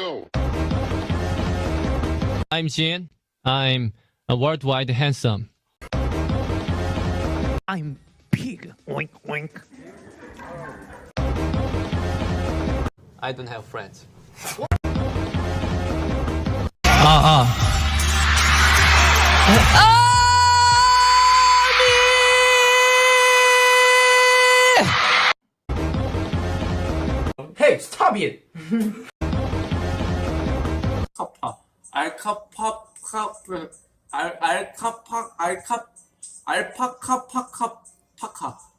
go. I'm Jin. I'm a worldwide handsome. I'm pig. Oink oink. I don't have friends. Hey, stop it! 카파, 알카파카, 알카파, 알카파카파카.